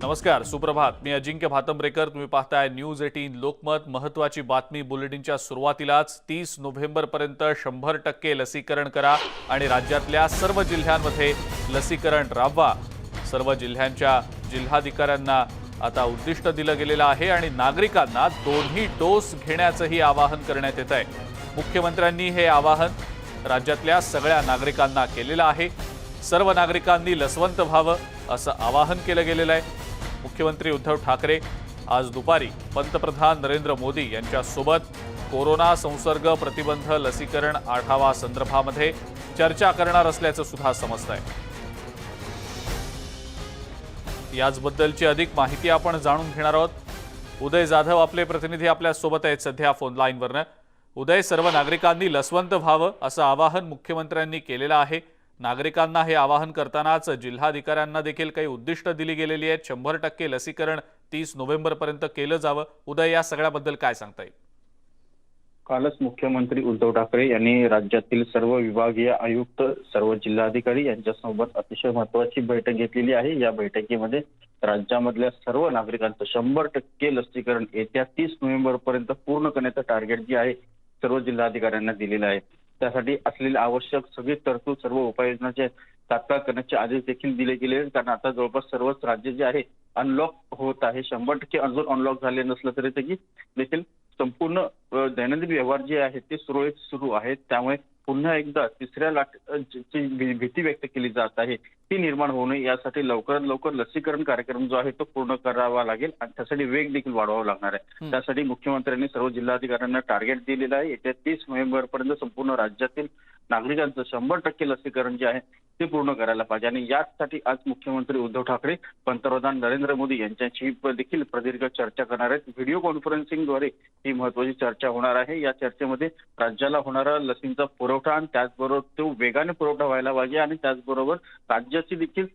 नमस्कार, सुप्रभात. मी अजिंक्य भातंब्रेकर. तुम्ही पाहताय न्यूज 18 लोकमत. महत्त्वाची बातमी बुलेटिनच्या सुरुवातीलाच 30 नोव्हेंबर पर्यंत 100% लसीकरण करा आणि राज्यातल्या सर्व जिल्ह्यांमध्ये लसीकरण राबवा. सर्व जिल्ह्यांच्या जिल्हाधिकाऱ्यांना आता उद्दिष्ट दिलं गेलेलं आहे आणि नागरिकांना दोन्ही डोस घेण्याचंही आवाहन करण्यात येत आहे. मुख्यमंत्र्यांनी हे आवाहन राज्यातल्या सगळ्या नागरिकांना केलेलं आहे. सर्व नागरिकांनी लसवंत व्हावं असं आवाहन केलं गेलेलं आहे. मुख्यमंत्री उद्धव ठाकरे आज दुपारी पंतप्रधान नरेंद्र मोदी यांच्यासोबत कोरोना संसर्ग प्रतिबंध लसीकरण आढावा संदर्भामध्ये चर्चा करणार असल्याचं सुद्धा समजतंय. याचबद्दलची अधिक माहिती आपण जाणून घेणार आहोत. उदय जाधव आपले प्रतिनिधी आपल्या सोबत आहेत सध्या फोन लाईनवरनं. उदय, सर्व नागरिकांनी लसवंत व्हावं असं आवाहन मुख्यमंत्र्यांनी केलेलं आहे. नागरिकांना हे आवाहन करतानाच जिल्हाधिकाऱ्यांना देखील काही उद्दिष्ट दिली गेलेली आहेत. 100% लसीकरण 30 नोव्हेंबर पर्यंत केलं जावं. उदय, या सगळ्याबद्दल काय सांगता येईल? कालच मुख्यमंत्री उद्धव ठाकरे यांनी राज्यातील सर्व विभागीय आयुक्त, सर्व जिल्हाधिकारी यांच्यासोबत अतिशय महत्त्वाची बैठक घेतलेली आहे. या बैठकीमध्ये राज्यामधल्या सर्व नागरिकांचं 100% लसीकरण येत्या 30 नोव्हेंबर पर्यंत पूर्ण करण्याचं टार्गेट जे आहे सर्व जिल्हाधिकाऱ्यांना दिलेलं आहे. त्यासाठी असलेली आवश्यक सगळी तरतूद, सर्व उपाययोजनाचे तात्काळ करण्याचे आदेश देखील दिले गेले आहेत. कारण आता जवळपास सर्वच राज्य जे आहे अनलॉक होत आहे. 100% अजून अनलॉक झाले नसलं तरी देखील संपूर्ण दैनंदिन व्यवहार जे आहेत ते सुरळीत सुरू आहेत. त्यामुळे पुन्हा एकदा तिसऱ्या लाटेची भीती व्यक्त केली जात आहे ती निर्माण होऊ नये यासाठी लवकरात लवकर लसीकरण कार्यक्रम जो आहे तो पूर्ण करावा लागेल आणि त्यासाठी वेग देखील वाढवावा लागणार आहे. त्यासाठी मुख्यमंत्र्यांनी सर्व जिल्हाधिकाऱ्यांना टार्गेट दिलेलं आहे. येत्या 30 नोव्हेंबर पर्यंत संपूर्ण राज्यातील नागरिकांचं 100% लसीकरण जे आहे ते पूर्ण करायला पाहिजे. आणि यासाठी आज मुख्यमंत्री उद्धव ठाकरे पंतप्रधान नरेंद्र मोदी यांच्याशी देखील प्रदीर्घ चर्चा करणार आहेत. व्हिडिओ कॉन्फरन्सिंगद्वारे ही महत्त्वाची चर्चा होणार आहे. या चर्चेमध्ये राज्याला होणारा लसींचा पुरवठा आणि त्याचबरोबर तो वेगाने पुरवठा व्हायला पाहिजे आणि त्याचबरोबर राज्याची देखील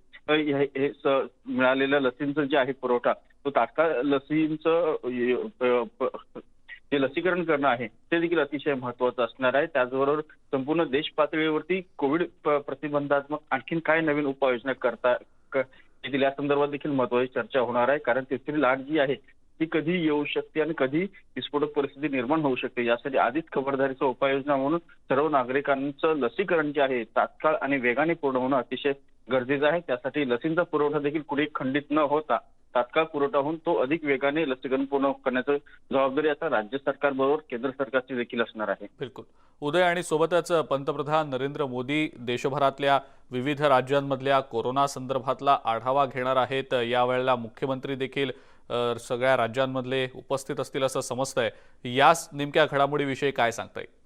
मिळालेल्या लसींचं जे आहे पुरवठा तो तात्काळ लसींचं जे लसीकरण करणं आहे ते देखील अतिशय महत्त्वाचं असणार आहे. त्याचबरोबर संपूर्ण देश पातळीवरती कोविड प्रतिबंधात्मक आणखीन काय नवीन उपाययोजना करता येतील या संदर्भात देखील महत्त्वाची चर्चा होणार आहे. कारण तिसरी लाट जी आहे ती कधी येऊ शकते आणि कधी विस्फोटक परिस्थिती निर्माण होऊ शकते. यासाठी आधीच खबरदारीचा उपाययोजना म्हणून सर्व नागरिकांचं लसीकरण जे आहे तात्काळ आणि वेगाने पूर्ण होणं अतिशय गरजेचं आहे. त्यासाठी लसींचा पुरवठा देखील कुठे खंडित न होता तात्काळ पुरवठा होऊन तो अधिक वेगाने लसीकरण पूर्ण करण्याची जबाबदारी आता राज्य सरकार बरोबर केंद्र सरकारची देखील असणार आहे. बिलकुल उदय, आणि सोबतच पंतप्रधान नरेंद्र मोदी देशभरातल्या विविध राज्यांमधल्या कोरोना संदर्भातला आढावा घेणार आहेत. यावेळेला मुख्यमंत्री देखील सगळ्या राज्यांमधले उपस्थित असतील असं समजतंय. या नेमक्या घडामोडीविषयी काय सांगता येईल?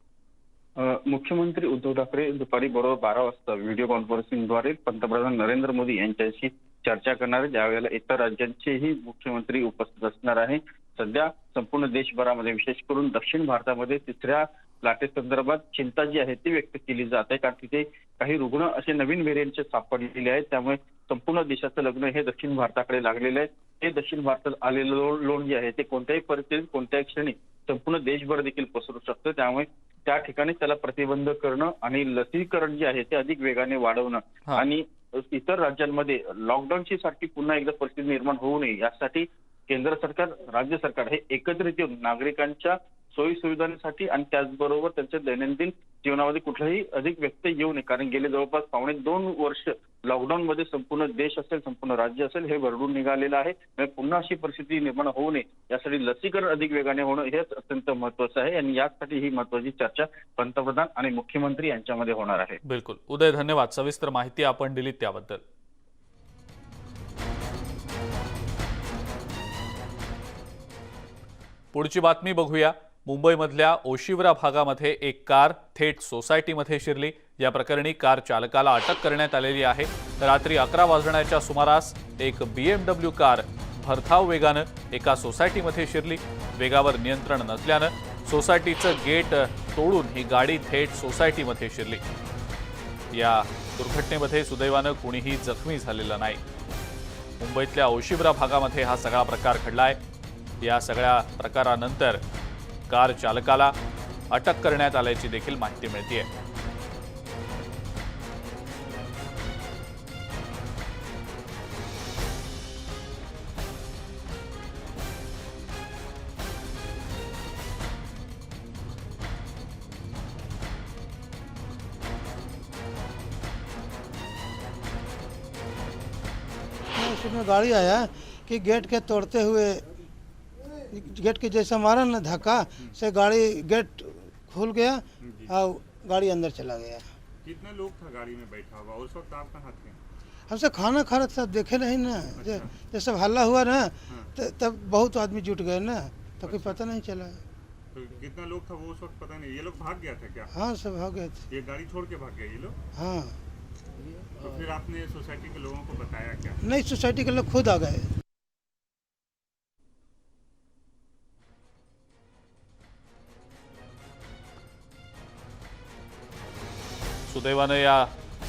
मुख्यमंत्री उद्धव ठाकरे दुपारी बरोबर 12 वाजता व्हिडिओ कॉन्फरन्सिंगद्वारे पंतप्रधान नरेंद्र मोदी यांच्याशी चर्चा करणार आहे. ज्यावेळेला इतर राज्यांचेही मुख्यमंत्री उपस्थित असणार आहे. सध्या संपूर्ण देशभरामध्ये विशेष करून दक्षिण भारतामध्ये तिसऱ्या लाटेसंदर्भात चिंता जी आहे ती व्यक्त केली जात आहे. कारण तिथे काही रुग्ण असे नवीन व्हेरियंटचे सापडलेले आहेत. त्यामुळे संपूर्ण देशाचं लग्न हे दक्षिण भारताकडे लागलेलं आहे. हे दक्षिण भारतात आलेलं लोण जे आहे ते कोणत्याही परिस्थितीत कोणत्याही क्षणी संपूर्ण देशभर देखील पसरू शकतं. त्यामुळे त्या ठिकाणी त्याला प्रतिबंध करणं आणि लसीकरण जे आहे ते अधिक वेगाने वाढवणं आणि इतर राज्यांमध्ये लॉकडाऊनची सारखी पुन्हा एकदा परिस्थिती निर्माण होऊ नये यासाठी केंद्र सरकार, राज्य सरकार हे एकत्रित येऊन नागरिकांच्या सोयी सुविधांसाठी आणि त्याचबरोबर त्यांच्या दैनंदिन जीवनामध्ये कुठलाही अधिक व्यत्यय येऊ नये. कारण गेले जवळपास 2.5 वर्ष लॉकडाऊनमध्ये संपूर्ण देश असेल, संपूर्ण राज्य असेल हे भरडून निघालेलं आहे. पुन्हा अशी परिस्थिती निर्माण होऊ नये यासाठी लसीकरण अधिक वेगाने होणं हेच अत्यंत महत्त्वाचं आहे आणि यासाठी ही महत्त्वाची चर्चा पंतप्रधान आणि मुख्यमंत्री यांच्यामध्ये होणार आहे. बिलकुल उदय, धन्यवाद. सविस्तर माहिती आपण दिली त्याबद्दल. पुढची बातमी बघूया. मुंबईमधल्या ओशिवरा भागामध्ये एक कार थेट सोसायटीमध्ये शिरली. या प्रकरणी कार चालकाला अटक करण्यात आलेली आहे. रात्री 11 वाजण्याच्या सुमारास एक BMW कार भरधाव वेगानं एका सोसायटीमध्ये शिरली. वेगावर नियंत्रण नसल्यानं सोसायटीचं गेट तोडून ही गाडी थेट सोसायटीमध्ये शिरली. या दुर्घटनेमध्ये सुदैवानं कुणीही जखमी झालेलं नाही. मुंबईतल्या ओशिवरा भागामध्ये हा सगळा प्रकार घडलाय. या सगळ्या प्रकारानंतर कार चालकाला अटक करण्यात आल्याची देखील माहिती मिळते. स्पीड में गाड़ी आया कि गेट के तोड़ते हुए गेट के जैसा मारा ना धक्का से गाड़ी गेट खुल गया और गाड़ी अंदर चला गया। कितने लोग था गाड़ी में बैठा हुआ उस वक्त? आप कहाँ थे? हमसे खाना खा रहे थे, देखे नहीं ना। जब सब हल्ला हुआ ना तब बहुत आदमी जुट गए ना, तो कोई पता नहीं चला। तो कितना लोग था वो उस वक्त पता नहीं? ये लोग भाग गया था क्या? हाँ, सब भाग गए थे। ये गाड़ी छोड़ के भाग गए ये लोग? हाँ। तो फिर आपने सोसाइटी के लोगों को बताया क्या? नहीं, सोसाइटी के लोग खुद आ गए। सुदैवानं या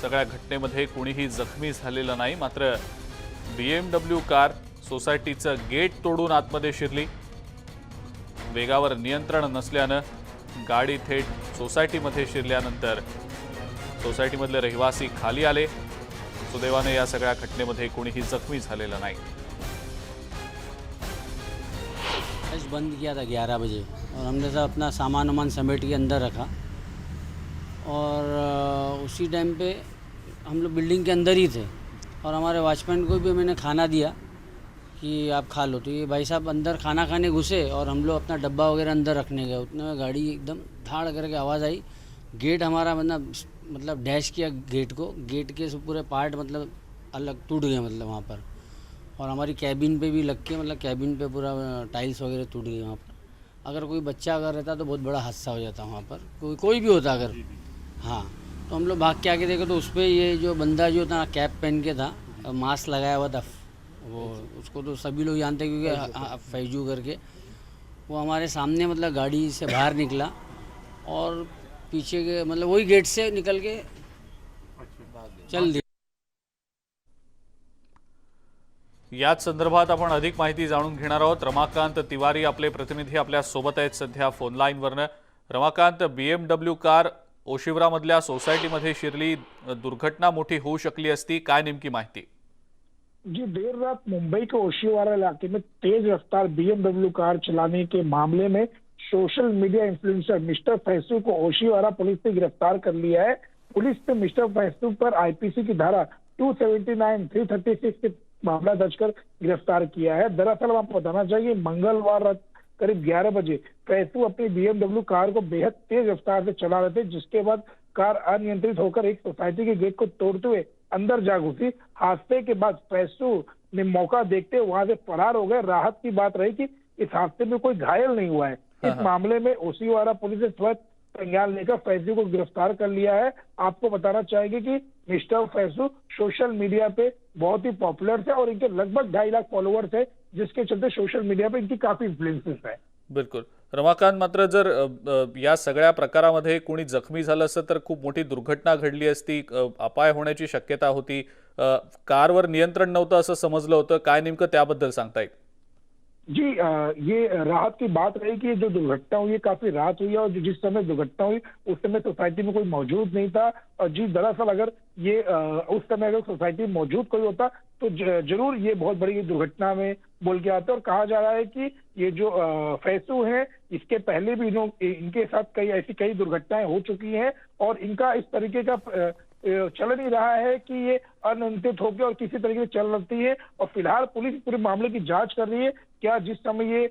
सगळ्या घटनेमध्ये कुणीही जखमी झालेलं नाही। मात्र BMW कार सोसायटीचं गेट तोडून आतमध्ये शिरली। वेगावर नियंत्रण नसल्यानं गाडी थेट सोसायटीमध्ये शिरल्यानंतर सोसायटीमधले रहिवासी खाली आले। सुदैवानं या सगळ्या घटनेमध्ये कुणीही जखमी झालेलं नाही। बंद किया था 11 बजे और हमने सब अपना सामान वामान समेट के अंदर रखा और उसी टाइम पे हम लोग बिल्डिंग के अंदर ही थे और हमारे वॉचमैन को भी मैंने खाना दिया कि आप खा लो। तो ये भाई साहब अंदर खाना खाने घुसे और हम लोग अपना डब्बा वगैरह अंदर रखने गए। उतने में गाड़ी एकदम धाड़ करके आवाज़ आई। गेट हमारा मतलब डैश किया गेट को, गेट के से पूरे पार्ट मतलब अलग टूट गए मतलब वहाँ पर। और हमारी कैबिन पे भी लग के मतलब कैबिन पे पूरा टाइल्स वगैरह टूट गई वहाँ पर। अगर कोई बच्चा अगर रहता तो बहुत बड़ा हादसा हो जाता वहाँ पर, कोई भी होता अगर। हाँ, तो हम लोग भाग के आके देखे तो उस पर ये जो बंदा जो था कैप पहन के था, मास्क लगाया हुआ था, वो उसको तो सभी लोग जानते हैं क्योंकि फैजू करके वो हमारे सामने मतलब गाड़ी से बाहर निकला और पीछे के मतलब वही गेट से निकल के चल दिया। याच संदर्भात आपण अधिक माहिती जाणून घेणार आहोत। रमाकांत तिवारी आपले प्रतिनिधी आपल्या सोबत आहेत सध्या फोन लाईनवरनं। रमाकांत, BMW कार ओशिवरामधल्या सोसायटीमध्ये शिरली, दुर्घटना मोठी होऊ शकली असती, काय नेमकी माहिती? जी, देर रात मुंबई के ओशिवारा इलाके में तेज रफ्तार BMW कार चलाने के मामले में social media influencer mister Faisu को ओशिवारा पुलिस ने गिरफ्तार कर लिया है। पुलिस ने मिस्टर फैसू पर IPC की धारा 279, 336 के मामला दर्ज कर गिरफ्तार किया है। दरअसल आपको बताना चाहिए मंगलवार रात करीब 11 बजे फैसू अपनी BMW कार को बेहद तेज रफ्तार से चला रहे थे, जिसके बाद कार अनियंत्रित होकर एक सोसाइटी के गेट को तोड़ते हुए अंदर जा घुसी। हादसे के बाद फैसू ने मौका देखते वहां से फरार हो गए। राहत की बात रही कि इस हादसे में कोई घायल नहीं हुआ है। इस मामले में ओशिवारा पुलिस ने त्वरित संज्ञान लेकर फैसू को गिरफ्तार कर लिया है। आपको बताना चाहेंगे कि मिस्टर फैसू सोशल मीडिया पे बहुत ही पॉपुलर थे और इनके लगभग 2.5 लाख फॉलोअर्स है, जिसके चलते सोशल मीडिया पे इनकी काफी इन्फ्लुएंसेस है। बिलकुल रमाकांत, मात्र जर या सगळ्या प्रकारामध्ये कोणी जखमी झालं असतं तर खूप मोठी दुर्घटना घडली असती, अपाय होण्याची शक्यता होती। कारवर नियंत्रण नव्हतं असं समजलं होतं, काय नेमकं त्याबद्दल सांगता येईल? जी, ये राहत की बात रही कि जो दुर्घटना हुई काफी रात हुई है और जिस समय दुर्घटना हुई उस समय सोसाइटी में कोई मौजूद नहीं था। और जी, दरअसल अगर ये उस समय अगर सोसाइटी में मौजूद कोई होता तो जरूर ये बहुत बड़ी दुर्घटना में बोल के आते। और कहा जा रहा है कि ये जो फैसू है इसके पहले भी इनके साथ कई दुर्घटनाएं हो चुकी हैं और इनका इस तरीके का चलन ही रहा है कि ये अनियंत्रित होकर और किसी तरीके से चल रही है। और फिलहाल पुलिस पूरे मामले की जांच कर रही है, क्या जिस समय ये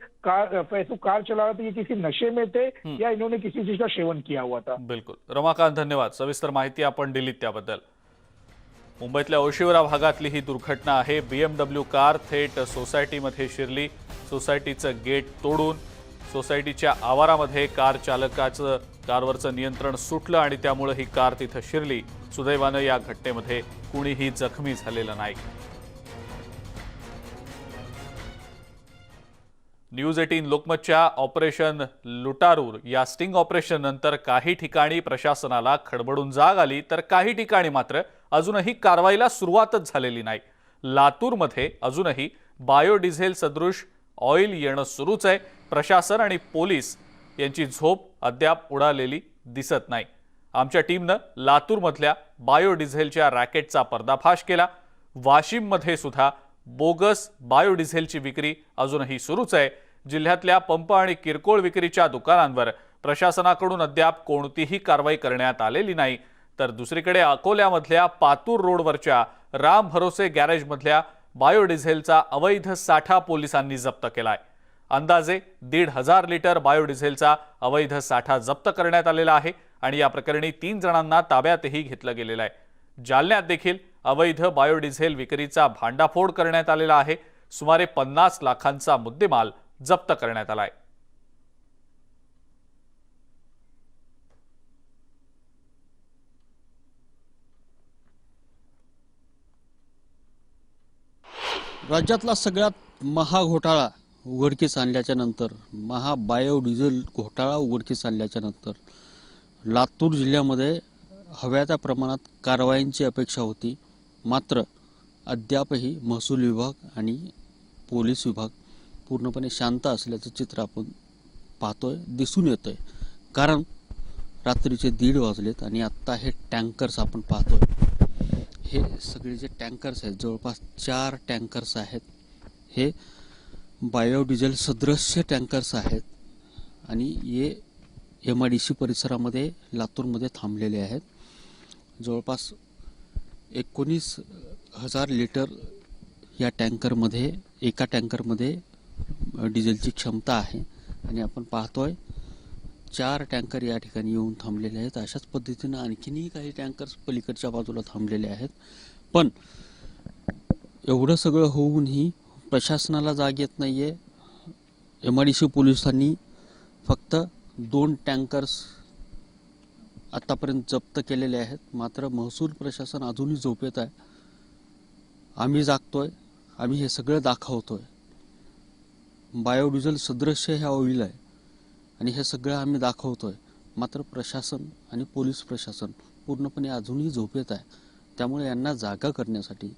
फैसू कार चला रहे थे ये किसी नशे में थे या इन्होंने किसी चीज का सेवन किया हुआ था। बिलकुल रमाकांत, धन्यवाद, सविस्तर माहिती आपण दिलीत त्याबद्दल। मुंबईतल्या ओशिवरा भागातली ही दुर्घटना आहे। BMW कार थेट सोसायटीमध्ये शिरली, सोसायटीचं गेट तोडून सोसायटीच्या आवारामध्ये कार चालकाचं कारवरचं नियंत्रण सुटलं आणि त्यामुळे ही कार तिथं शिरली। सुदैवानं या घटनेमध्ये कुणीही जखमी झालेलं नाही। न्यूज 18 लोकमतच्या ऑपरेशन लुटारूर या स्टिंग ऑपरेशन नंतर काही ठिकाणी प्रशासनाला खडबडून जाग आली, तर काही ठिकाणी मात्र अजूनही कारवाईला सुरुवातच झालेली नाही। लातूरमध्ये अजूनही बायोडिझेल सदृश ऑइल येणं सुरूच आहे। प्रशासन आणि पोलीस यांची झोप अद्याप उडालेली दिसत नाही। आमच्या टीमनं लातूरमधल्या बायोडिझेलच्या रॅकेटचा पर्दाफाश केला। वाशिममध्ये सुद्धा बोगस बायोडिझेलची विक्री अजूनही सुरूच आहे। जिल्ह्यातल्या पंप आणि किरकोळ विक्रीच्या दुकानांवर प्रशासनाकडून अद्याप कोणतीही कारवाई करण्यात आलेली नाही। तर दुसरीकडे अकोल्यामधल्या पातूर रोडवरच्या राम भरोसे गॅरेजमधल्या बायोडिझेलचा अवैध साठा पोलिसांनी जप्त केलाय। अंदाजे 1,500 लिटर बायोडिझेलचा अवैध साठा जप्त करण्यात आलेला आहे आणि या प्रकरणी 3 जणांना ताब्यातही घेतलं गेलेलं आहे। जालन्यात देखील अवैध बायोडिझेल विक्रीचा भांडाफोड करण्यात आलेला आहे। सुमारे 50 लाखांचा मुद्देमाल जप्त करण्यात आलाय। राज्यातला सगळ्यात महाघोटाळा उघडकीस आणल्याच्या नंतर, बायोडिझेल घोटाळा उघडकीस आणल्याच्या नंतर लातूर जिल्ह्यामध्ये हव्या त्या प्रमाणात कारवाईंची अपेक्षा होती। मात्र अद्यापही महसूल विभाग आणि पोलीस विभाग पूर्णपणे शांत असल्याचं चित्र आपण पाहतोय, दिसून येतंय। कारण रात्रीचे 1:30 वाजलेत आणि आत्ता हे टँकर्स आपण पाहतोय। हे सगळे जे टँकर्स आहेत, जवळपास 4 टँकर्स आहेत, हे बायोडिझेल सदृश्य टँकर्स आहेत आणि हे MIDC परिसरामध्ये लातूरमध्ये थांबलेले आहेत। जवळपास 19,000 लिटर या टँकरमध्ये, एका टँकरमध्ये डिझेलची क्षमता आहे आणि आपण पाहतोय 4 टँकर या ठिकाणी येऊन थांबलेले आहेत। अशाच पद्धतीनं आणखीनही काही टँकर्स पलीकडच्या बाजूला थांबलेले आहेत। पण एवढं सगळं होऊनही प्रशासनाला जाग येत नाहीये। MIDC पोलिसांनी फक्त 2 टँकर्स आतापर्यंत जप्त केलेले आहेत। मात्र महसूल प्रशासन अजूनही झोपेत आहे। आम्ही जागतोय, आम्ही हे सगळं दाखवतोय। बायोडिझेल सदृश्य हे ऑइल आहे आणि हे सगळं आम्ही दाखवतोय। मात्र प्रशासन आणि पोलीस प्रशासन पूर्णपणे अजूनही झोपेत आहे। त्यामुळे यांना जागा करण्यासाठी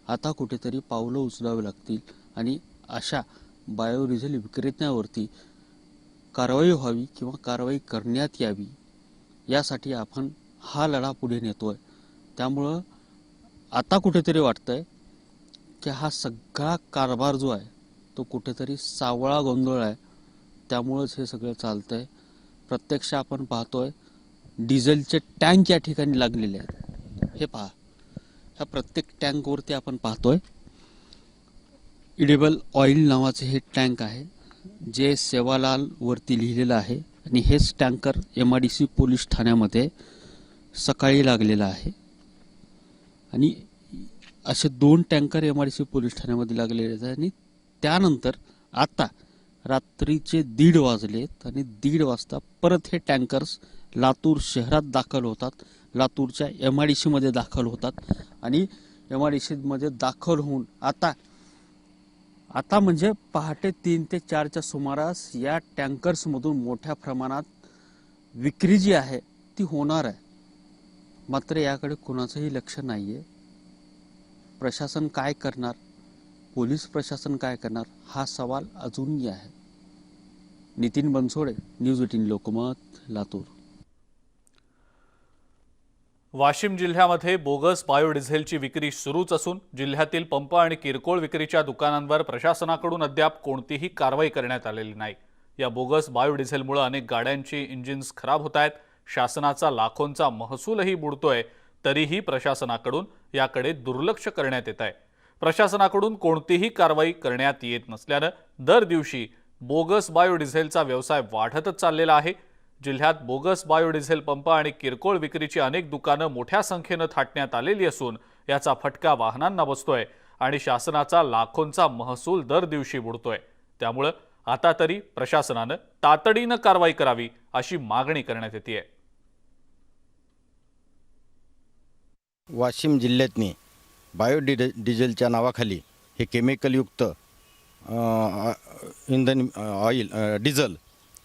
आता कुठेतरी पावलं उचलावी लागतील आणि अशा बायोडिझेल विक्रेत्यांवरती कारवाई व्हावी किंवा कारवाई करण्यात यावी, यासाठी आपण हा लढा पुढे नेतोय। त्यामुळं आता कुठेतरी वाटतंय की हा सगळा कारभार जो आहे तो कुठेतरी सावळा गोंधळ आहे। त्यामुळेच हे सगळं चालतंय। प्रत्यक्ष आपण पाहतोय डिझेलचे टँक या ठिकाणी लागलेले आहेत। हे पहा, ह्या प्रत्येक टँकवरती आपण पाहतोय इडेबल ऑइल नावाचे हे टँक आहे, जे सेवालाल वरती लिहिलेलं आहे आणि हेच टँकर MIDC पोलीस ठाण्यामध्ये सकाळी लागलेला आहे। आणि असे 2 टँकर MIDC पोलीस ठाण्यामध्ये लागलेले आहेत आणि त्यानंतर आता रात्रीचे 1:30 वाजलेत आणि 1:30 वाजता परत हे टँकर्स लातूर शहरात दाखल होतात, लातूरच्या MIDC मध्ये दाखल होतात आणि MIDC मध्ये दाखल होऊन आता म्हणजे पहाटे 3 ते 4च्या सुमारास या टँकर्समधून मोठ्या प्रमाणात विक्री जी आहे ती होणार आहे। मात्र याकडे कोणाचंही लक्ष नाहीये। प्रशासन काय करणार, पोलीस प्रशासन काय करणार, हा सवाल अजूनही आहे। नितीन बनसोडे, न्यूज 18 लोकमत, लातूर। वाशिम जिल्ह्यामध्ये बोगस बायोडिझेलची विक्री सुरूच असून जिल्ह्यातील पंप आणि किरकोळ विक्रीच्या दुकानांवर प्रशासनाकडून अद्याप कोणतीही कारवाई करण्यात आलेली नाही। या बोगस बायोडिझेलमुळे अनेक गाड्यांची इंजिन्स खराब होत आहेत। शासनाचा लाखोंचा महसूलही बुडतोय, तरीही प्रशासनाकडून याकडे दुर्लक्ष करण्यात येत आहे। प्रशासनाकडून कोणतीही कारवाई करण्यात येत नसल्याने दर दिवशी बोगस बायोडिझेलचा व्यवसाय वाढतच चाललेला आहे। जिल्ह्यात बोगस बायोडिझेल पंप आणि किरकोळ विक्रीची अनेक दुकानं मोठ्या संख्येने थाटण्यात आलेली असून याचा फटका वाहनांना बसतोय आणि शासनाचा लाखोंचा महसूल दर दिवशी बुडतोय। त्यामुळे आता तरी प्रशासनाने तातडीने कारवाई करावी अशी मागणी करण्यात येते। वाशिम जिल्ह्यातनी बायोडिझेलच्या नावाखाली हे केमिकलयुक्त इंधन ऑइल डिझेल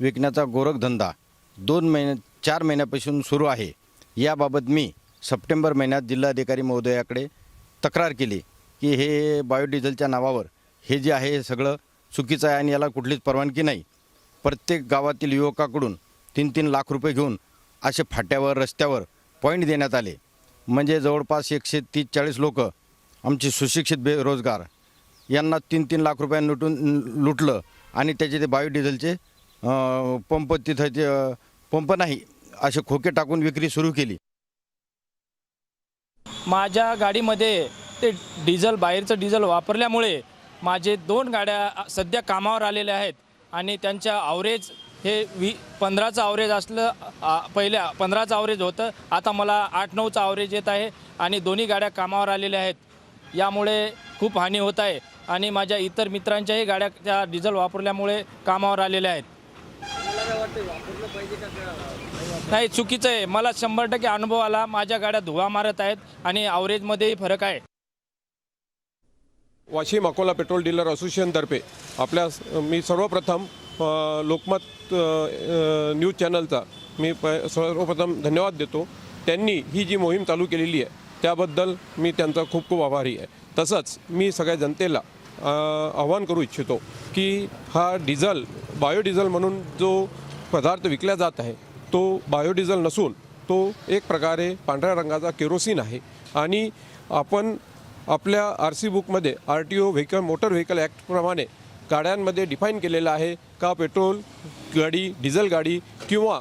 विकण्याचा गोरखधंदा 4 महिन्यापासून सुरू आहे। याबाबत मी सप्टेंबर महिन्यात जिल्हाधिकारी महोदयाकडे तक्रार केली की हे बायोडिझेलच्या नावावर हे जे आहे हे सगळं चुकीचं आहे आणि याला कुठलीच परवानगी नाही। प्रत्येक गावातील युवकाकडून 3-3 लाख रुपये घेऊन असे फाट्यावर, रस्त्यावर पॉईंट देण्यात आले। म्हणजे जवळपास 130-140 लोक आमचे सुशिक्षित बेरोजगार यांना 3-3 लाख रुपये लुटलं आणि त्याचे ते बायोडिझेलचे पंप तिथं ते पंप नाही असे खोके टाकून विक्री सुरू केली। माझ्या गाडीमध्ये ते डिझेल बाहेरचं डिझेल वापरल्यामुळे माझे 2 गाड्या सध्या कामावर आलेल्या आहेत आणि त्यांच्या ॲव्हरेज हे 15चं ॲव्हरेज असलं, पहिल्या 15चं ॲव्हरेज होतं, आता मला 8-9चं ॲव्हरेज येत आहे आणि दोन्ही गाड्या कामावर आलेल्या आहेत. यामुळे खूप हानी होत आहे आणि माझ्या इतर मित्रांच्याही गाड्या त्या डिझेल वापरल्यामुळे कामावर आलेल्या आहेत. नाही, चुकीचं आहे. मला 100% अनुभव आला. माझ्या गाड्या धुवा मारत आहेत आणि ॲव्हरेजमध्येही फरक आहे. वाशिम अकोला पेट्रोल डीलर असोसिएशनतर्फे मी सर्वप्रथम लोकमत न्यूज चॅनलचा मी सर्वप्रथम धन्यवाद देतो. त्यांनी ही जी मोहीम चालू केलेली आहे त्याबद्दल मी त्यांचा खूप खूप आभारी आहे. तसंच मी सगळ्या जनतेला आवाहन करू इच्छितो की हा डिझेल बायोडिझेल म्हणून जो पदार्थ विकला जात आहे तो बायोडिझेल नसून तो एक प्रकारे पांढऱ्या रंगाचा केरोसिन आहे आणि आपण आपल्या RC बुकमध्ये RTO मोटर व्हेकल ॲक्टप्रमाणे गाड्यांमध्ये डिफाईन केलेलं आहे का पेट्रोल गाडी, डिझेल गाडी किंवा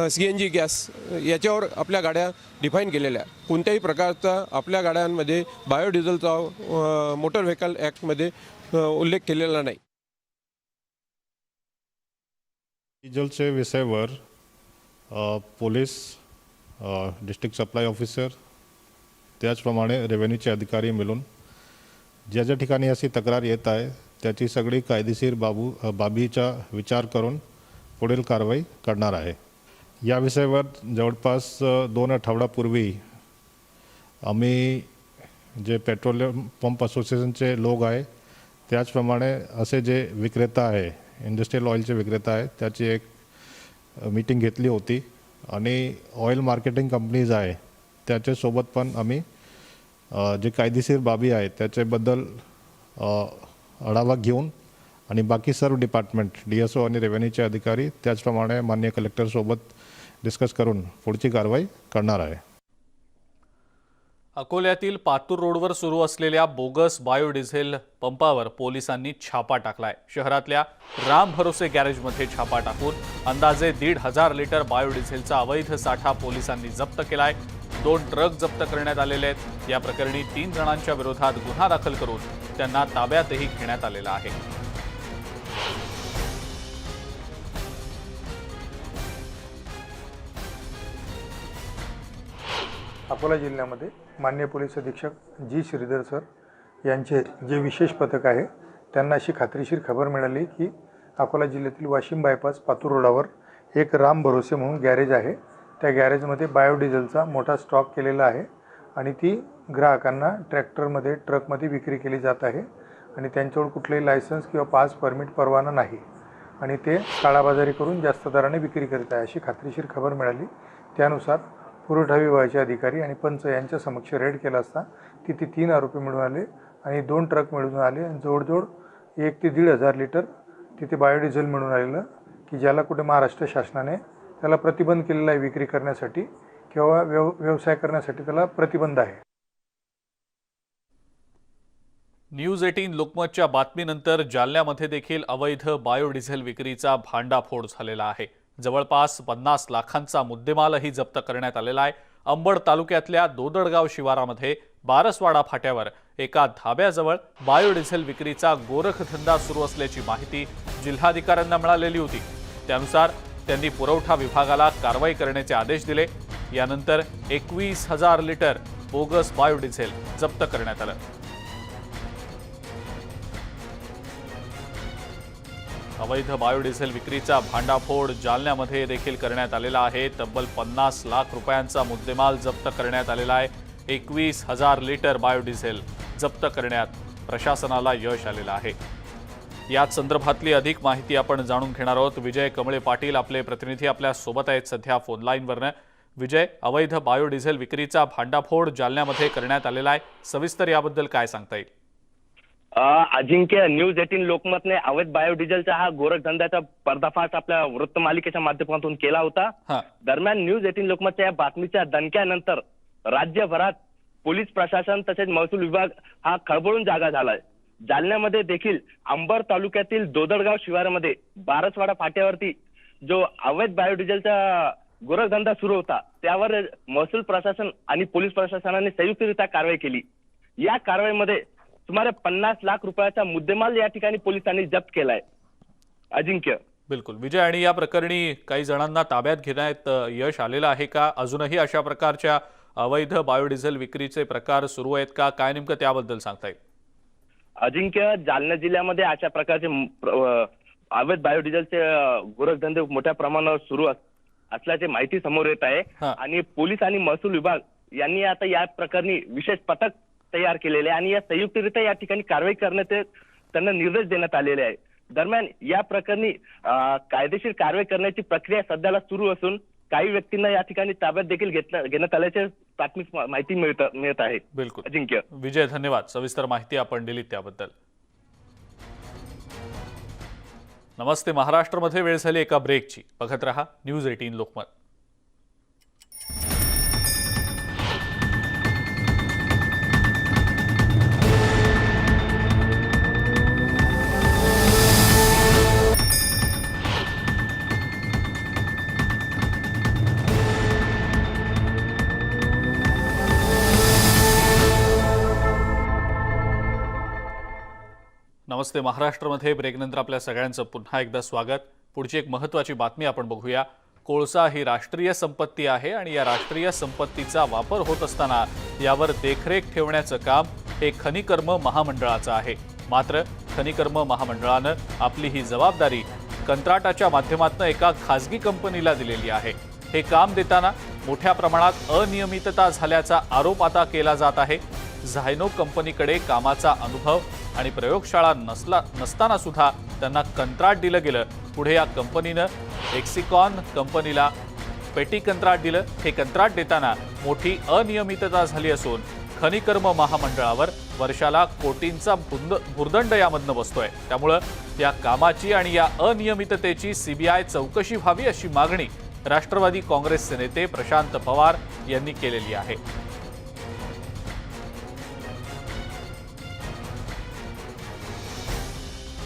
CNG गॅस याच्यावर आपल्या गाड्या डिफाईन केलेल्या आहे. कोणत्याही प्रकारचा आपल्या गाड्यांमध्ये बायोडिझेलचा मोटर व्हेकल ॲक्टमध्ये उल्लेख केलेला नाही. डिझेलच्या विषयावर पोलीस, डिस्ट्रिक्ट सप्लाय ऑफिसर, त्याचप्रमाणे रेव्हेन्यूचे अधिकारी मिळून ज्या ज्या ठिकाणी अशी तक्रार येत आहे त्याची सगळी कायदेशीर बाबीचा विचार करून पुढील कारवाई करणार आहे. या विषयावर जवळपास 2 आठवड्यापूर्वी आम्ही जे पेट्रोलियम पंप असोसिएशनचे लोक आहे त्याचप्रमाणे असे जे विक्रेता आहे, इंडस्ट्रियल ऑइलचे विक्रेता आहे, त्याची एक मीटिंग घेतली होती आणि ऑइल मार्केटिंग कंपनीज आहे त्याच्यासोबत पण आम्ही जे कायदेशीर बाबी आहेत त्याच्याबद्दल आढावा घेऊन आणि बाकी सर्व डिपार्टमेंट DSO आणि रेव्हेन्यूचे अधिकारी त्याचप्रमाणे माननीय कलेक्टरसोबत डिस्कस करून पुढची कारवाई करणार आहे. अकोल्यातील पातूर रोडवर सुरू असलेल्या बोगस बायोडिझेल पंपावर पोलिसांनी छापा टाकलाय. शहरातल्या राम भरोसे गॅरेजमध्ये छापा टाकून अंदाजे 1,500 लिटर बायोडिझेलचा अवैध साठा पोलिसांनी जप्त केलाय. 2 ट्रक जप्त करण्यात आलेले आहेत. या प्रकरणी 3 जणांच्या विरोधात गुन्हा दाखल करून त्यांना ताब्यातही घेण्यात आलेला आहे. अकोला जिल्ह्यामध्ये माननीय पोलीस अधीक्षक जी श्रीधर सर यांचे जे विशेष पथक आहे त्यांना अशी खात्रीशीर खबर मिळाली की अकोला जिल्ह्यातील वाशिम बायपास पातूर रोडावर एक राम भरोसे म्हणून गॅरेज आहे. त्या गॅरेजमध्ये बायोडिझेलचा मोठा स्टॉक केलेला आहे आणि ती ग्राहकांना ट्रॅक्टरमध्ये, ट्रकमध्ये विक्री केली जात आहे आणि त्यांच्यावर कुठलेही लायसन्स किंवा पास, परमिट, परवाना नाही आणि ते काळाबाजारी करून जास्त दराने विक्री करीत आहे अशी खात्रीशीर खबर मिळाली. त्यानुसार पुरवठा विभागाचे अधिकारी आणि पंच यांच्या समक्ष रेड केला असता तिथे 3 आरोपी मिळून आले आणि 2 ट्रक मिळून आले आणि जवळजवळ 1 ते 1,500 लिटर तिथे बायोडिझेल मिळून आलेलं की ज्याला कुठे महाराष्ट्र शासनाने त्याला प्रतिबंध केलेला आहे विक्री करण्यासाठी किंवा व्यवसाय करण्यासाठी त्याला प्रतिबंध आहे. न्यूज 18 लोकमतच्या बातमीनंतर जालन्यामध्ये देखील अवैध बायोडिझेल विक्रीचा भांडाफोड झालेला आहे. जवळपास 50 लाखांचा मुद्देमालही जप्त करण्यात आलेला आहे. अंबड तालुक्यातल्या दोदडगाव शिवारामध्ये बारसवाडा फाट्यावर एका धाब्याजवळ बायोडिझेल विक्रीचा गोरखधंदा सुरू असल्याची माहिती जिल्हाधिकाऱ्यांना मिळालेली होती. त्यानुसार त्यांनी पुरवठा विभागाला कारवाई करण्याचे आदेश दिले. यानंतर 21,000 लिटर बोगस बायोडिझेल जप्त करण्यात आलं. अवैध बायोडिझेल विक्रीचा भांडाफोड जालन्यामध्ये देखील करण्यात आलेला आहे. तब्बल 50 लाख रुपयांचा मुद्देमाल जप्त करण्यात आलेला आहे. 21,000 लिटर बायोडिझेल जप्त करण्यात प्रशासनाला यश आलेलं आहे. याच संदर्भातली अधिक माहिती आपण जाणून घेणार आहोत. विजय कमळे पाटील आपले प्रतिनिधी आपल्या सोबत आहेत सध्या फोन लाईनवरनं. विजय, अवैध बायोडिझेल विक्रीचा भांडाफोड जालन्यामध्ये करण्यात आलेला आहे. सविस्तर याबद्दल काय सांगता येईल? अजिंक्य, न्यूज 18 लोकमतने अवैध बायोडिझेलचा हा गोरखधंद्याचा पर्दाफाश आपल्या वृत्तमालिकेच्या माध्यमातून केला होता. दरम्यान न्यूज 18 लोकमतच्या या बातमीच्या दणक्यानंतर राज्यभरात पोलीस प्रशासन तसेच महसूल विभाग हा खळबळून जागा झालाय. जालन्यामध्ये देखील अंबड तालुक्यातील दोदडगाव शिवारामध्ये बारसवाडा फाट्यावरती जो अवैध बायोडिझेलचा गोरखधंदा सुरू होता त्यावर महसूल प्रशासन आणि पोलीस प्रशासनाने संयुक्तरित्या कारवाई केली. या कारवाईमध्ये सुमारे 50 लाख रुपयाचा मुद्देमाल या ठिकाणी पोलिसांनी जप्त केलाय. अजिंक्य. बिलकुल विजय, आणि या प्रकरणी काही जणांना ताब्यात घेण्यात यश आलेलं आहे का? अजूनही अशा प्रकारच्या अवैध बायोडिझेल विक्रीचे प्रकार सुरू आहेत का? काय नेमकं त्याबद्दल सांगता येईल? अजिंक्य, जालना जिल्ह्यामध्ये अशा प्रकारचे अवैध बायोडिझेलचे गोरखधंदे मोठ्या प्रमाणावर सुरू असल्याची माहिती समोर येत आहे. आणि पोलीस आणि महसूल विभाग यांनी आता या प्रकरणी विशेष पथक तयार केलेले आहे आणि या संयुक्तरित्या या ठिकाणी कारवाई करण्याचे त्यांना निर्देश देण्यात आलेले आहे. दरम्यान या प्रकरणी कायदेशीर कारवाई करण्याची प्रक्रिया सध्याला सुरू असून काही व्यक्तींना या ठिकाणी ताब्यात देखील घेण्यात आल्याचे प्राथमिक माहिती मिळत आहे. बिलकुल अजिंक्य. विजय, धन्यवाद. सविस्तर माहिती आपण दिली त्याबद्दल. नमस्ते महाराष्ट्रमध्ये वेळ झाली एका ब्रेकची. बघत रहा न्यूज 18 लोकमत. नमस्ते महाराष्ट्रमध्ये ब्रेकनंतर आपल्या सगळ्यांचं पुन्हा एकदा स्वागत. पुढची एक महत्त्वाची बातमी आपण बघूया. कोळसा ही राष्ट्रीय संपत्ती आहे आणि या राष्ट्रीय संपत्तीचा वापर होत असताना यावर देखरेख ठेवण्याचं काम हे खनिकर्म महामंडळाचं आहे. मात्र खनिकर्म महामंडळानं आपली ही जबाबदारी कंत्राटाच्या माध्यमातून एका खासगी कंपनीला दिलेली आहे. हे काम देताना मोठ्या प्रमाणात अनियमितता झाल्याचा आरोप आता केला जात आहे. झायनो कंपनीकडे कामाचा अनुभव आणि प्रयोगशाळा नसताना सुद्धा त्यांना कंत्राट दिलं गेलं. पुढे या कंपनीनं एक्सिकॉन कंपनीला पेटी कंत्राट दिलं. हे कंत्राट देताना मोठी अनियमितता झाली असून खनिकर्म महामंडळावर वर्षाला कोटींचा भुर्दंड यामधनं बसतोय. त्यामुळं या कामाची आणि या अनियमिततेची सीबीआय चौकशी व्हावी अशी मागणी राष्ट्रवादी काँग्रेसचे नेते प्रशांत पवार यांनी केलेली आहे.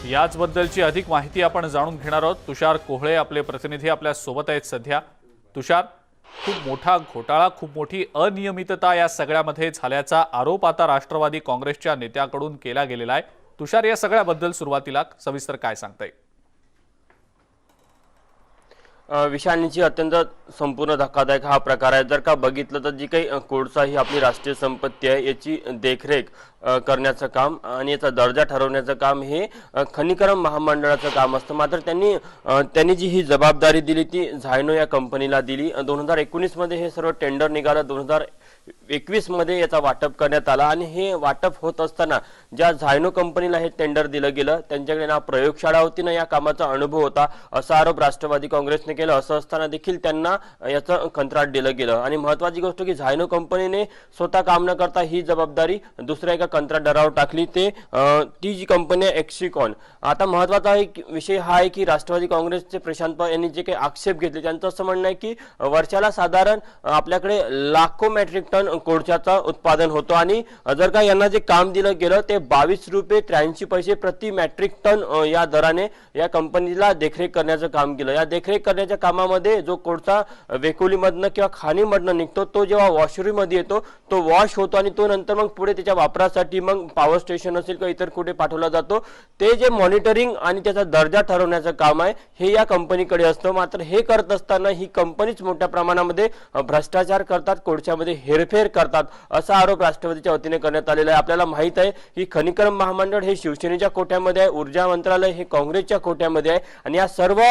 याचबद्दलची अधिक माहिती आपण जाणून घेणार आहोत. तुषार कोहळे आपले प्रतिनिधी आपल्या सोबत आहेत सध्या. तुषार, खूप मोठा घोटाळा, खूप मोठी अनियमितता या सगळ्यामध्ये झाल्याचा आरोप आता राष्ट्रवादी काँग्रेसच्या नेत्याकडून केला गेलेला आहे. तुषार, या सगळ्याबद्दल सुरुवातीला सविस्तर काय सांगता येईल? विषाणूची अत्यंत संपूर्ण धक्कादायक हा प्रकार आहे. जर का बघितलं तर जी काही कोळसा ही आपली राष्ट्रीय संपत्ती आहे याची देखरेख करण्याचं काम आणि याचा दर्जा ठरवण्याचं काम हे खनिकर्म महामंडळाचं काम असतं. मात्र त्यांनी जी ही जबाबदारी दिली ती झायनो या कंपनीला दिली. 2019 मध्ये हे सर्व टेंडर निघालं. 2021 मध्ये याचा वाटप करण्यात आला आणि हे वाटप होत असताना ज्या झायनो कंपनीला हे टेंडर दिलं गेलं त्यांच्याकडे ना प्रयोगशाळा होती ना या कामाचा अनुभव होता असा आरोप राष्ट्रवादी काँग्रेसने केला. असं असताना देखील त्यांना याचं कंत्राट दिलं गेलं आणि महत्वाची गोष्ट की झायनो कंपनीने स्वतः काम न करता ही जबाबदारी दुसऱ्या एका कंत्राटदारावर टाकली. ती जी कंपनी आहे एक्सिकॉन. आता महत्वाचा विषय हा आहे की राष्ट्रवादी काँग्रेसचे प्रशांत पवार यांनी जे काही आक्षेप घेतले त्यांचं असं म्हणणं आहे की वर्षाला साधारण आपल्याकडे लाखो मेट्रिक टन कोळशाचं उत्पादन होतं आणि जर का यांना जे काम दिलं गेलं ते 22 रुपये 83 पैसे प्रति मेट्रिक टन या दराने या कंपनीला देखरेख करण्याचं काम केलं. या देखरेख करण्याच्या कामामध्ये जो कोळसा वेकोलीमधनं किंवा खाणीमधनं निघतो तो जेव्हा वॉशरूममध्ये येतो तो वॉश होतो आणि तो नंतर मग पुढे त्याच्या वापरासाठी मग पॉवर स्टेशन असेल किंवा इतर कुठे पाठवला जातो. ते जे मॉनिटरिंग आणि त्याचा दर्जा ठरवण्याचं काम आहे हे या कंपनीकडे असतं. मात्र हे करत असताना ही कंपनीच मोठ्या प्रमाणामध्ये भ्रष्टाचार करतात, कोळशामध्ये हेरफेर करतात असा आरोप राष्ट्रवादीच्या वतीने करण्यात आलेला आहे. आपल्याला माहित आहे की खनिकर्म महामंडळ हे शिवसेनेच्या कोट्यामध्ये आहे, ऊर्जा मंत्रालय हे काँग्रेसच्या कोट्यामध्ये आहे आणि या सर्व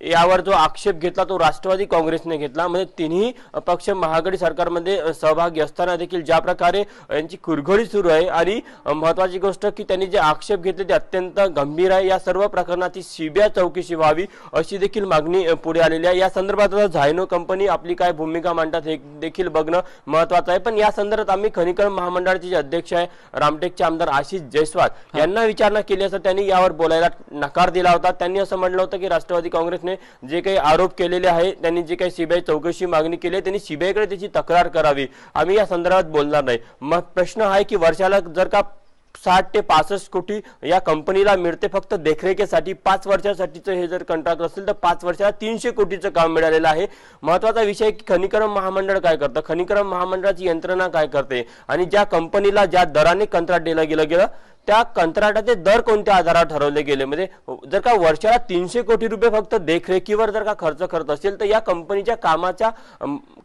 यावर जो आक्षेप घेतला तो राष्ट्रवादी काँग्रेसने घेतला. म्हणजे तिन्ही पक्ष महाआघाडी सरकारमध्ये सहभागी असताना देखील ज्या प्रकारे यांची कुरघोडी सुरू आहे आणि महत्वाची गोष्ट की त्यांनी जे आक्षेप घेतले ते अत्यंत गंभीर आहे. या सर्व प्रकरणाची सीबीआय चौकशी व्हावी अशी देखील मागणी पुढे आलेली आहे. या संदर्भात झायनो कंपनी आपली काय भूमिका मांडतात हे देखील बघणं महत्वाचं आहे. पण या संदर्भात आम्ही खनिकर्म महामंडळाचे जे अध्यक्ष आहे रामटेकचे आमदार आशिष जयस्वाल यांना विचारणा केली असता त्यांनी यावर बोलायला नकार दिला होता. त्यांनी असं म्हटलं होतं की राष्ट्रवादी काँग्रेसने जे काही आरोप केलेले आहे त्यांनी जे काही सीबीआय चौकशी मागणी केली त्यांनी सीबीआयकडे त्याची तक्रार करावी. आम्ही या संदर्भात बोलणार नाही. मग प्रश्न आहे की वर्षाला जर का 60 ते 65 कोटी या कंपनीला मिळते फक्त देखरेखीसाठी. 5 वर्षासाठीचं हे जर कॉन्ट्रॅक्ट असेल तर 5 वर्षाला 300 कोटीचं काम मिळालेलं आहे. महत्त्वाचा विषय की खनिकर्म महामंडळ काय करतं, खनिकर्म महामंडळाची यंत्रणा काय करते आणि ज्या कंपनीला ज्या दराने कंत्राट दिलं गेलं त्या कंत्राटाचे दर कोणत्या आधारावर ठरवले गेले. म्हणजे जर का वर्षाला 300 कोटी रुपये फक्त देखरेखीवर जर का खर्च करत असेल तर या कंपनीच्या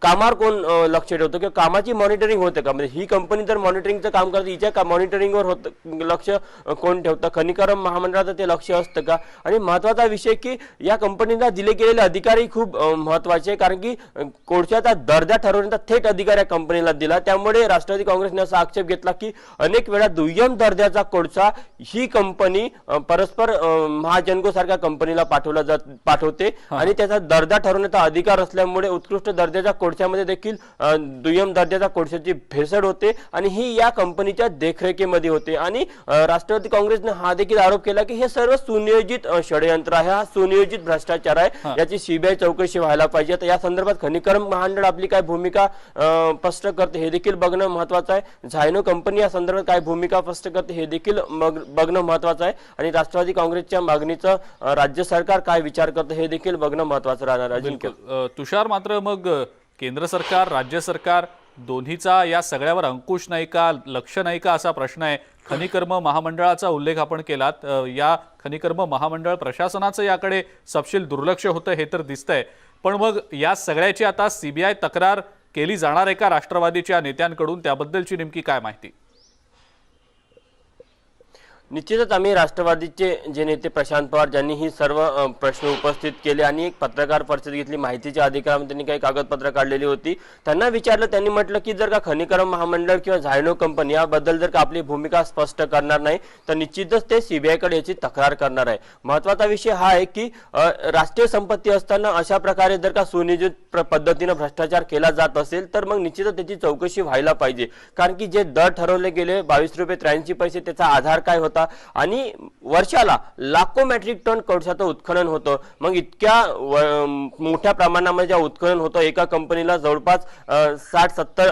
कामावर कोण लक्ष ठेवतं किंवा कामाची मॉनिटरिंग होते का. म्हणजे ही कंपनी जर मॉनिटरिंगचं काम करते हिच्या मॉनिटरिंगवर होतं लक्ष कोण ठेवतं, खनिकर्म महामंडळाचं ते लक्ष असतं का. आणि महत्त्वाचा विषय की या कंपनीला दिले गेलेले अधिकारही खूप महत्त्वाचे, कारण की कोळशाचा दर्जा ठरवण्याचा थेट अधिकार या कंपनीला दिला. त्यामुळे राष्ट्रवादी काँग्रेसने असा आक्षेप घेतला की अनेक वेळा दुय्यम दर्जाचा कोळसा ही कंपनी परस्पर महाजनको सारख्या कंपनीला पाठवते आणि त्याचा दर्जा ठरवण्याचा अधिकार असल्यामुळे उत्कृष्ट दर्जाच्या कोळशामध्ये देखील दुय्यम दर्जाच्या कोळशाची भेसळ होते आणि ही या कंपनीच्या देखरेखीमध्ये होते. आणि राष्ट्रवादी काँग्रेसने हा देखील आरोप केला की हे सर्व सुनियोजित षडयंत्र आहे, हा सुनियोजित भ्रष्टाचार आहे, याची सीबीआय चौकशी व्हायला पाहिजे. तर या संदर्भात खनिकर्म महामंडळ आपली काय भूमिका स्पष्ट करते हे देखील बघणं महत्वाचं आहे. झायनो कंपनी या संदर्भात काय भूमिका स्पष्ट करते हे देखील बघणं महत्वाचं आहे. आणि राष्ट्रवादी काँग्रेसच्या मागणीचं राज्य सरकार काय विचार करतं हे देखील बघणं महत्वाचं राहणार. अजिंक्य, तुषार, मात्र मग केंद्र सरकार राज्य सरकार दोन्हीचा या सगळ्यावर अंकुश नाही का, लक्ष नाही का असा प्रश्न आहे. खनिकर्म महामंडळाचा उल्लेख आपण केलात, या खनिकर्म महामंडळ प्रशासनाचं याकडे सपशेल दुर्लक्ष होतं हे तर दिसतंय. पण मग या सगळ्याची आता सीबीआय तक्रार केली जाणार आहे का राष्ट्रवादीच्या नेत्यांकडून, त्याबद्दलची नेमकी काय माहिती? निश्चितच आम्ही राष्ट्रवादीचे जे नेते प्रशांत पवार ज्यांनी ही सर्व प्रश्न उपस्थित केले आणि एक पत्रकार परिषद घेतली, माहितीच्या अधिकारामध्ये त्यांनी काही कागदपत्र काढलेली होती, त्यांना विचारलं. त्यांनी म्हटलं की जर का खनिकर्म महामंडळ किंवा झायनो कंपनी याबद्दल जर का आपली भूमिका स्पष्ट करणार नाही तर निश्चितच ते सीबीआयकडे याची तक्रार करणार आहे. महत्त्वाचा विषय हा आहे की राष्ट्रीय संपत्ती असताना अशा प्रकारे जर का सुनियोजित पद्धतीने भ्रष्टाचार केला जात असेल तर मग निश्चितच त्याची चौकशी व्हायला पाहिजे. कारण की जे दर ठरवले गेले 22 रुपये 83 पैसे त्याचा आधार काय होता आणि वर्षाला लाखो मेट्रिक टन कोळशाचं उत्खनन होतं. मग इतक्या मोठ्या प्रमाणामध्ये उत्खनन होतं, एका कंपनीला जवळपास 60-70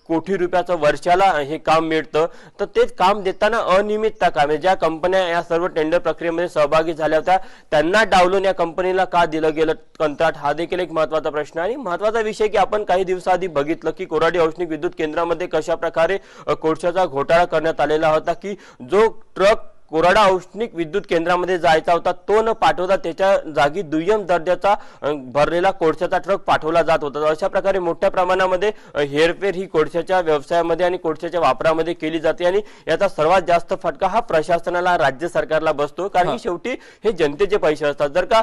कोटी रुपयाचं वर्षाला हे काम मिळतं. तर तेच काम देताना अनियमितता काय, म्हणजे ज्या कंपन्या या सर्व टेंडर प्रक्रियेमध्ये सहभागी झाल्या होत्या त्यांना डावलून या कंपनीला का दिलं गेलं कंत्राट, हा देखील एक महत्त्वाचा प्रश्न. आणि महत्त्वाचा विषय की आपण काही दिवसाआधी बघितलं की कोराडी औष्णिक विद्युत केंद्रामध्ये कशा प्रकारे कोळशाचा घोटाळा करण्यात आलेला होता की जो ट्रक कोराडा औष्णिक विद्युत केंद्रामध्ये जायचा होता तो न पाठवता त्याच्या जागी दुय्यम दर्जाचा भरलेला कोळशाचा ट्रक पाठवला जात होता. अशा प्रकारे मोठ्या प्रमाणामध्ये हेरफेर ही कोळशाच्या व्यवसायामध्ये आणि कोळशाच्या वापरामध्ये केली जाते आणि याचा सर्वात जास्त फटका हा प्रशासनाला, राज्य सरकारला बसतो. कारण की शेवटी हे जनतेचे पैसे असतात. जर का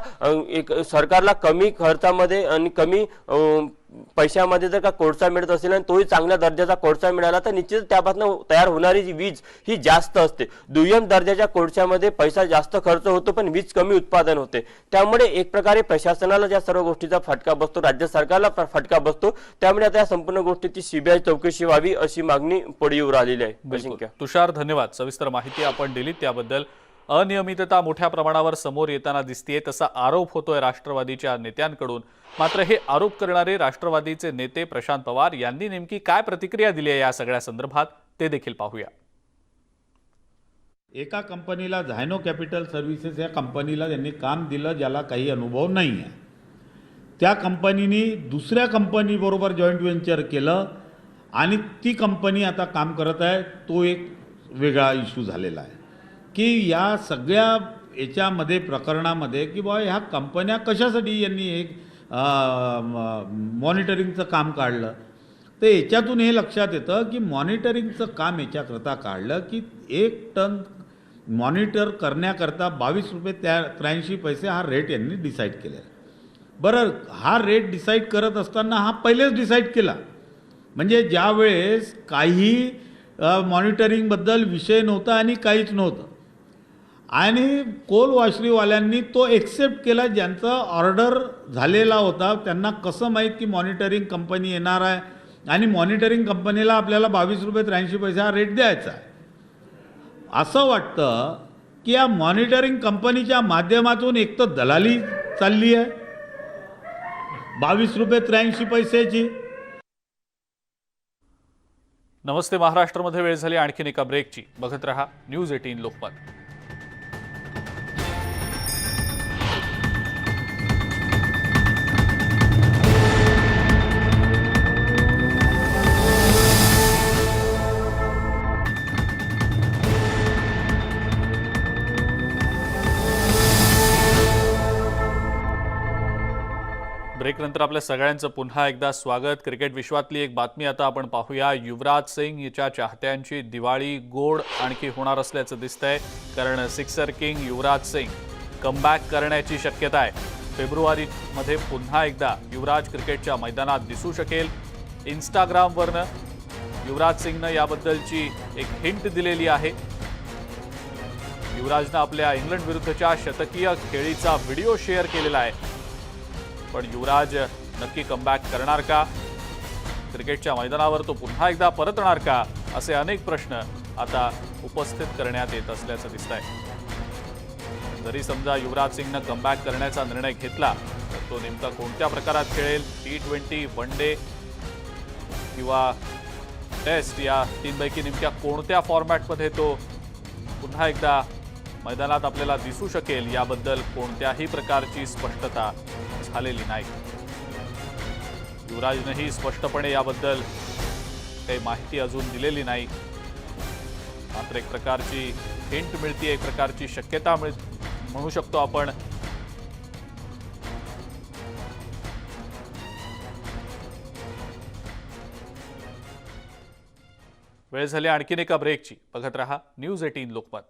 एक सरकारला कमी खर्चामध्ये आणि कमी पैशामध्ये जर का कोळसा मिळत असेल आणि तोही चांगल्या दर्जाचा कोळसा मिळाला तर निश्चितच त्यापासून तयार होणारी जी वीज ही जास्त असते. दुय्यम दर्जाच्या कोळशामध्ये पैसा जास्त खर्च होतो पण वीज कमी उत्पादन होते. त्यामुळे एक प्रकारे प्रशासनाला या सर्व गोष्टीचा फटका बसतो, राज्य सरकारला फटका बसतो. त्यामुळे आता या संपूर्ण गोष्टीची सीबीआय चौकशी व्हावी अशी मागणी पुढे येऊ राहिलेली आहे. तुषार, धन्यवाद. सविस्तर माहिती आपण दिली त्याबद्दल. अनियमितता मोठ्या प्रमाणावर समोर येताना दिसतेय तसा आरोप होतोय राष्ट्रवादीच्या नेत्यांकडून. मात्र हे आरोप करणारे राष्ट्रवादीचे नेते प्रशांत पवार यांनी नेमकी काय प्रतिक्रिया दिली आहे या सगळ्या संदर्भात ते देखील पाहूया. एका कंपनीला झायनो कॅपिटल सर्व्हिसेस या कंपनीला त्यांनी काम दिलं ज्याला काही अनुभव नाही आहे. त्या कंपनीने दुसऱ्या कंपनीबरोबर जॉईंट व्हेंचर केलं आणि ती कंपनी आता काम करत आहे. तो एक वेगळा इश्यू झालेला आहे की या सगळ्या याच्यामध्ये प्रकरणामध्ये की बाबा ह्या कंपन्या कशासाठी यांनी एक मॉनिटरिंगचं काम काढलं. तर याच्यातून हे लक्षात येतं की मॉनिटरिंगचं काम याच्याकरता काढलं की 1 टन मॉनिटर करण्याकरता 22 रुपये 83 पैसे हा रेट यांनी डिसाईड केलेला. बरं, हा रेट डिसाईड करत असताना हा पहिलेच डिसाईड केला, म्हणजे ज्या वेळेस काही मॉनिटरिंगबद्दल विषय नव्हता आणि काहीच नव्हतं आणि कोल वॉशरीवाल्यांनी तो एक्सेप्ट केला. ज्यांचा ऑर्डर झालेला होता त्यांना कसं माहीत की मॉनिटरिंग कंपनी येणार आहे आणि मॉनिटरिंग कंपनीला आपल्याला 22 रुपये 83 पैसे हा रेट द्यायचा आहे. असं वाटतं की या मॉनिटरिंग कंपनीच्या माध्यमातून एक तर दलाली चालली आहे 22 रुपये 83 पैशाची. नमस्ते महाराष्ट्रामध्ये वेळ झाली आणखीन एका ब्रेकची. बघत रहा न्यूज 18 लोकमत. ब्रेकनंतर आपल्या सगळ्यांचं पुन्हा एकदा स्वागत. क्रिकेट विश्वातली एक बातमी आता आपण पाहूया. युवराज सिंग याच्या चाहत्यांची दिवाळी गोड आणखी होणार असल्याचं दिसतंय, कारण sixer king Yuvraj Singh comeback करण्याची शक्यता आहे. फेब्रुवारीमध्ये पुन्हा एकदा युवराज क्रिकेटच्या मैदानात दिसू शकेल. इंस्टाग्रामवरनं युवराज सिंगनं याबद्दलची एक हिंट दिलेली आहे. युवराजनं आपल्या इंग्लंड विरुद्धच्या शतकीय खेळीचा व्हिडिओ शेअर केलेला आहे. पण युवराज नक्की कमबॅक करणार का? क्रिकेटच्या मैदानावर तो पुन्हा एकदा परतणार का? असे अनेक प्रश्न आता उपस्थित करण्यात येत असल्याचं दिसतंय. जरी समजा युवराज सिंगनं कमबॅक करण्याचा निर्णय घेतला तर तो नेमका कोणत्या प्रकारात खेळेल? T20, वन डे किंवा टेस्ट या तीनपैकी नेमक्या कोणत्या फॉर्मॅटमध्ये तो पुन्हा एकदा मैदानात आपल्याला दिसू शकेल याबद्दल कोणत्याही प्रकारची स्पष्टता झालेली नाही. युवराजनेही स्पष्टपणे याबद्दल काही माहिती अजून दिलेली नाही. मात्र एक प्रकारची हिंट मिळते, एक प्रकारची शक्यता म्हणू शकतो आपण. वेळ झाली आणखीन एका ब्रेकची. बघत रहा न्यूज 18 लोकमत.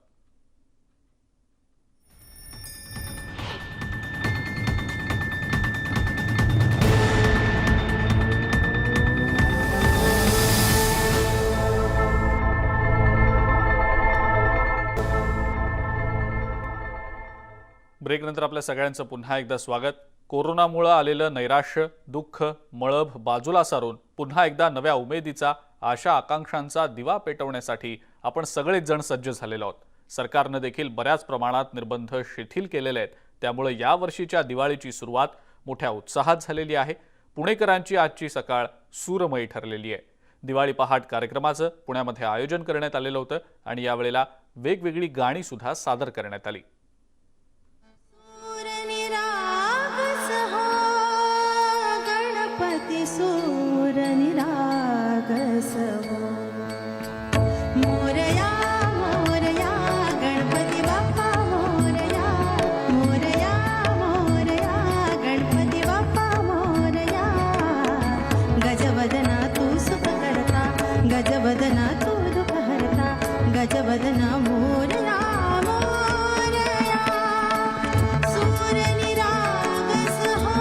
ब्रेकनंतर आपल्या सगळ्यांचं पुन्हा एकदा स्वागत. कोरोनामुळे आलेलं नैराश्य, दुःख, मळभ बाजूला सारून पुन्हा एकदा नव्या उमेदीचा, आशा आकांक्षांचा दिवा पेटवण्यासाठी आपण सगळेच जण सज्ज झालेलो आहोत. सरकारनं देखील बऱ्याच प्रमाणात निर्बंध शिथिल केलेले आहेत. त्यामुळे यावर्षीच्या दिवाळीची सुरुवात मोठ्या उत्साहात झालेली आहे. पुणेकरांची आजची सकाळ सूरमयी ठरलेली आहे. दिवाळी पहाट कार्यक्रमाचं पुण्यामध्ये आयोजन करण्यात आलेलं होतं आणि यावेळेला वेगवेगळी गाणी सुद्धा सादर करण्यात आली. सूर निरागस हो, मोरया मोरया गणपती बाप्पा मोरया, मोरया मोरया गणपती बाप्पा मोरया. गजवदना तू सुख करता, गजवदना तू दुःख हरता, गजवदना मोरया मोरया. सूर निरागस हो,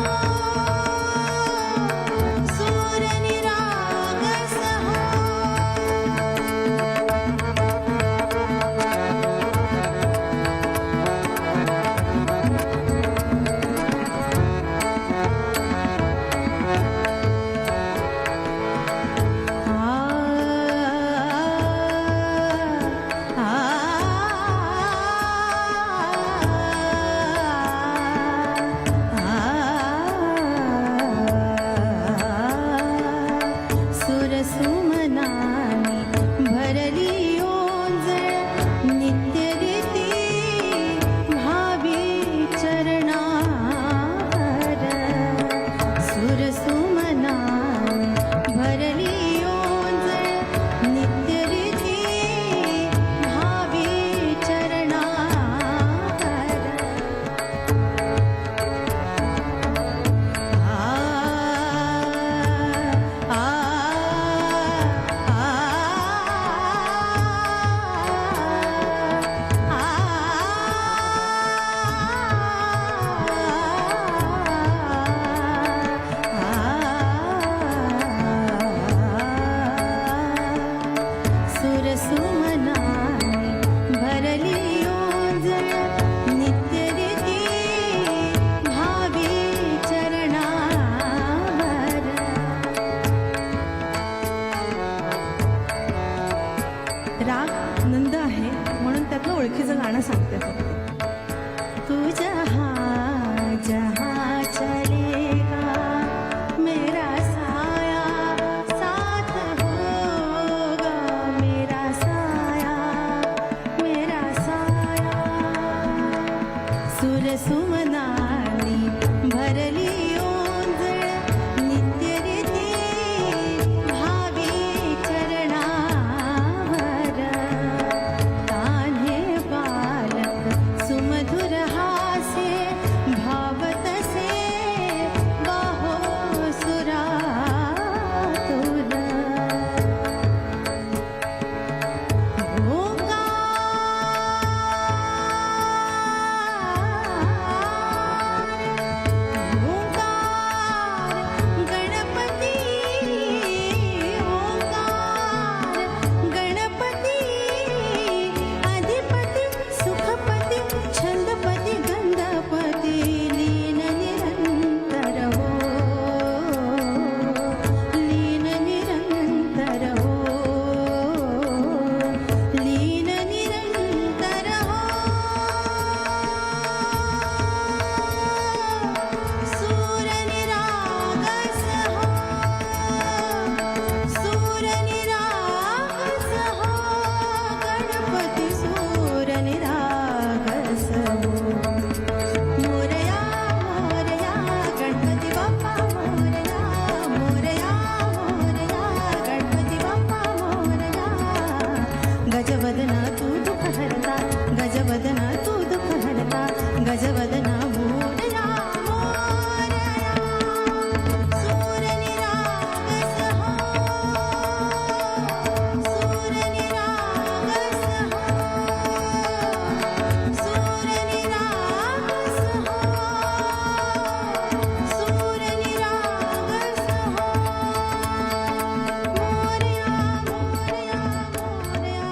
सूर निरागस हो, सुरसुमनानी भरली ओंजळ नित्य रीती भावी चरणावर कान्हे बालक सुमधुर हासे भावतसे बाहो सुरातुर गणपती अधिपती सुखपती छंदपती गंधपती लीन निरंतर हो लीन निरंतर हो लीन निरंतर हो सूर निरागस हो सूर निरागस हो गणपती सूर निरागस हो मोरया मोरया गणपती बाप्पा मोरया मोरया मोरया गणपती बाप्पा मोरया गजवदना तू दुःख हरता गजवदना तू दुःख हरता गजवदना मोरया मोरया सूर निरागस हो सूर निरागस हो सूर निरागस हो सूर निरागस हो मोरया मोरया मोरया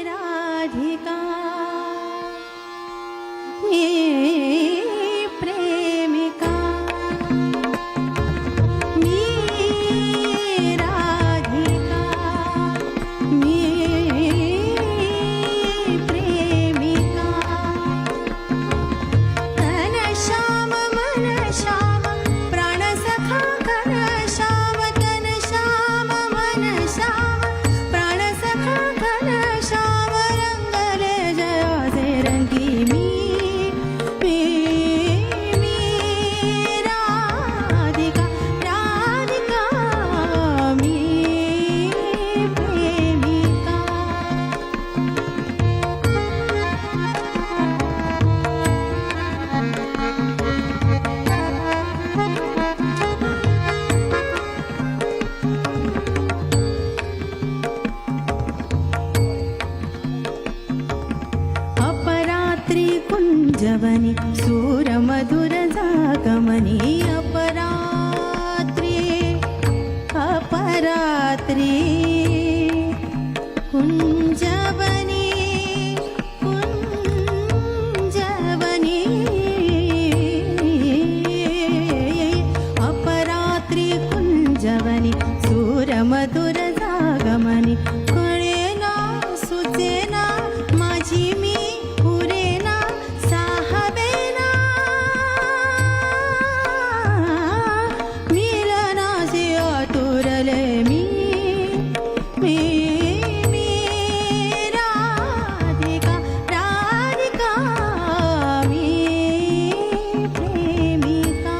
राधिका मी प्रेमिका मी राधिका मी प्रेमिका तन श्याम मन श्याम प्राण सखा घन श्याम तन श्याम मन श्याम प्राण सखा घन श्याम रंगले जयाचे रंगी मी राधिका राधिका मी प्रेमिका अपरात्री कुंजवनी सूरमधुर जागमनी अपरात्री अपरात्री कुंजवनी कुंजवनी अपरात्री कुंजवनी सूरमधुर जागमनी कळेना सुचेना माझी मी पुरेना साहबेना मिलनाचे आतुरले मी राधिका राधिका मी प्रेमिका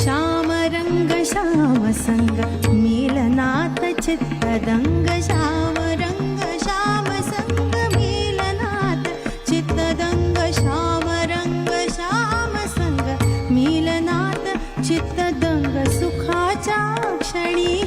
श्याम रंग श्याम संग मिलनात चित्तदंग श्याम रंग श्याम संग मिलनात चित्तदंग श्याम रंग श्याम संग मिलनात चित्तदंग सुखाच्या क्षणी